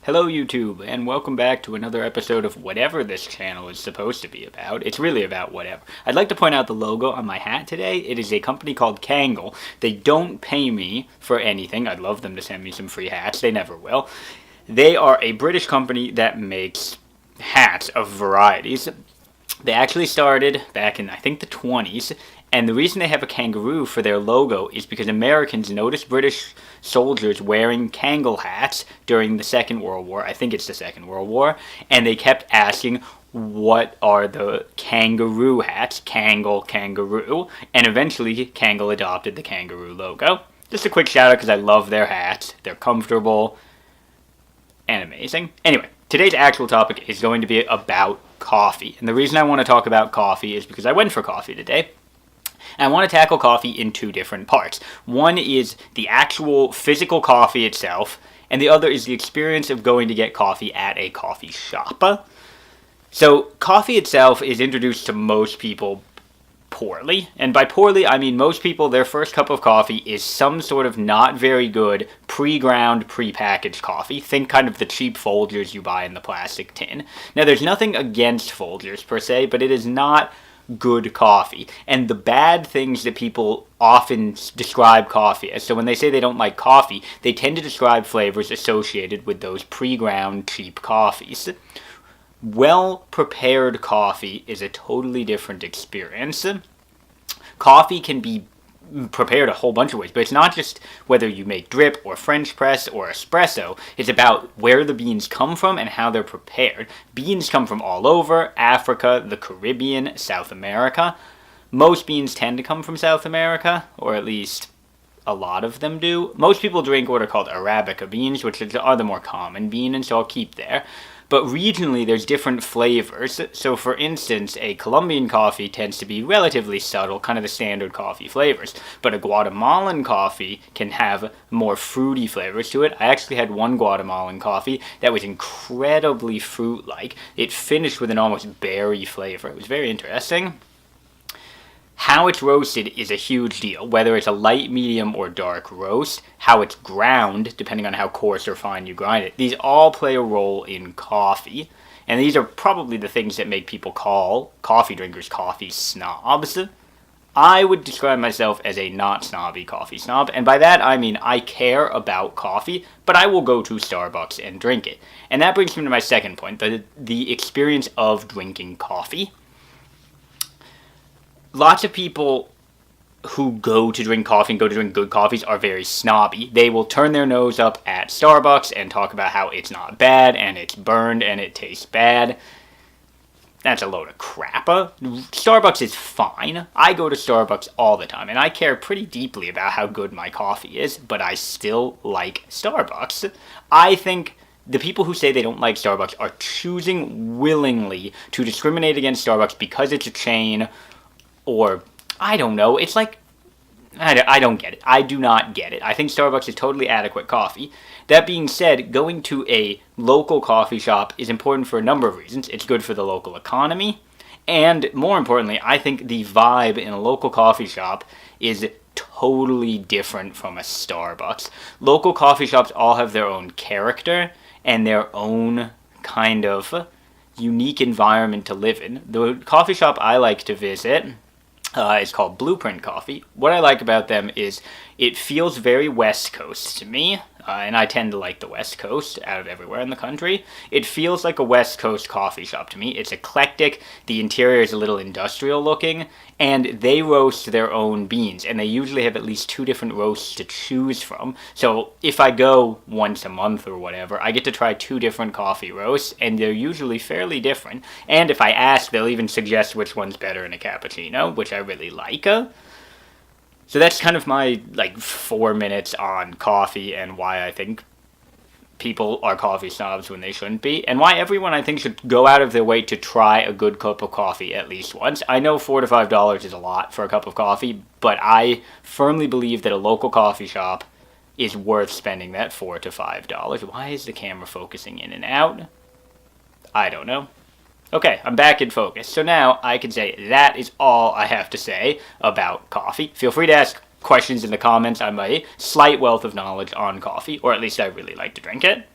Hello YouTube, and welcome back to another episode of whatever this channel is supposed to be about. It's really about whatever. I'd like to point out the logo on my hat today. It is a company called Kangol. They don't pay me for anything. I'd love them to send me some free hats. They never will. They are a British company that makes hats of varieties. They actually started back in, I think, the 20s, and the reason they have a kangaroo for their logo is because Americans noticed British soldiers wearing Kangol hats during the Second World War. I think it's the Second World War, and they kept asking, what are the kangaroo hats? Kangol, kangaroo, and eventually Kangol adopted the kangaroo logo. Just a quick shout out because I love their hats. They're comfortable and amazing. Anyway, today's actual topic is going to be about coffee. And the reason I want to talk about coffee is because I went for coffee today. And I want to tackle coffee in two different parts. One is the actual physical coffee itself, and the other is the experience of going to get coffee at a coffee shop. So, coffee itself is introduced to most people poorly. And by poorly, I mean most people, their first cup of coffee is some sort of not very good pre-ground, pre-packaged coffee. Think kind of the cheap Folgers you buy in the plastic tin. Now, there's nothing against Folgers per se, but it is not good coffee. And the bad things that people often describe coffee as, so when they say they don't like coffee, they tend to describe flavors associated with those pre-ground cheap coffees. Well-prepared coffee is a totally different experience. Coffee can be prepared a whole bunch of ways, but it's not just whether you make drip or French press or espresso. It's about where the beans come from and how they're prepared. Beans come from all over: Africa, the Caribbean, South America. Most beans tend to come from South America, or at least a lot of them do. Most people drink what are called Arabica beans, which are the more common bean, and so I'll keep there. But regionally, there's different flavors. So, for instance, a Colombian coffee tends to be relatively subtle, kind of the standard coffee flavors. But a Guatemalan coffee can have more fruity flavors to it. I actually had one Guatemalan coffee that was incredibly fruit-like. It finished with an almost berry flavor. It was very interesting. How it's roasted is a huge deal, whether it's a light, medium, or dark roast. How it's ground, depending on how coarse or fine you grind it. These all play a role in coffee, and these are probably the things that make people call coffee drinkers coffee snobs. I would describe myself as a not snobby coffee snob, and by that I mean I care about coffee, but I will go to Starbucks and drink it. And that brings me to my second point, the experience of drinking coffee. Lots of people who go to drink coffee and go to drink good coffees are very snobby. They will turn their nose up at Starbucks and talk about how it's not bad and it's burned and it tastes bad. That's a load of crap. Starbucks is fine. I go to Starbucks all the time, and I care pretty deeply about how good my coffee is, but I still like Starbucks. I think the people who say they don't like Starbucks are choosing willingly to discriminate against Starbucks because it's a chain, or, I don't know, it's like, I don't get it. I do not get it. I think Starbucks is totally adequate coffee. That being said, going to a local coffee shop is important for a number of reasons. It's good for the local economy, and more importantly, I think the vibe in a local coffee shop is totally different from a Starbucks. Local coffee shops all have their own character and their own kind of unique environment to live in. The coffee shop I like to visit is called Blueprint Coffee. What I like about them is it feels very West Coast to me, and I tend to like the West Coast out of everywhere in the country. It feels like a West Coast coffee shop to me. It's eclectic, the interior is a little industrial looking, and they roast their own beans, and they usually have at least 2 different roasts to choose from. So if I go once a month or whatever, I get to try 2 different coffee roasts, and they're usually fairly different. And if I ask, they'll even suggest which one's better in a cappuccino, which I really like. So that's kind of my 4 minutes on coffee and why I think people are coffee snobs when they shouldn't be, and why everyone I think should go out of their way to try a good cup of coffee at least once. I know $4 to $5 is a lot for a cup of coffee, but I firmly believe that a local coffee shop is worth spending that $4 to $5. Why is the camera focusing in and out? I don't know. Okay, I'm back in focus. So now I can say that is all I have to say about coffee. Feel free to ask questions in the comments. I'm a slight wealth of knowledge on coffee, or at least I really like to drink it.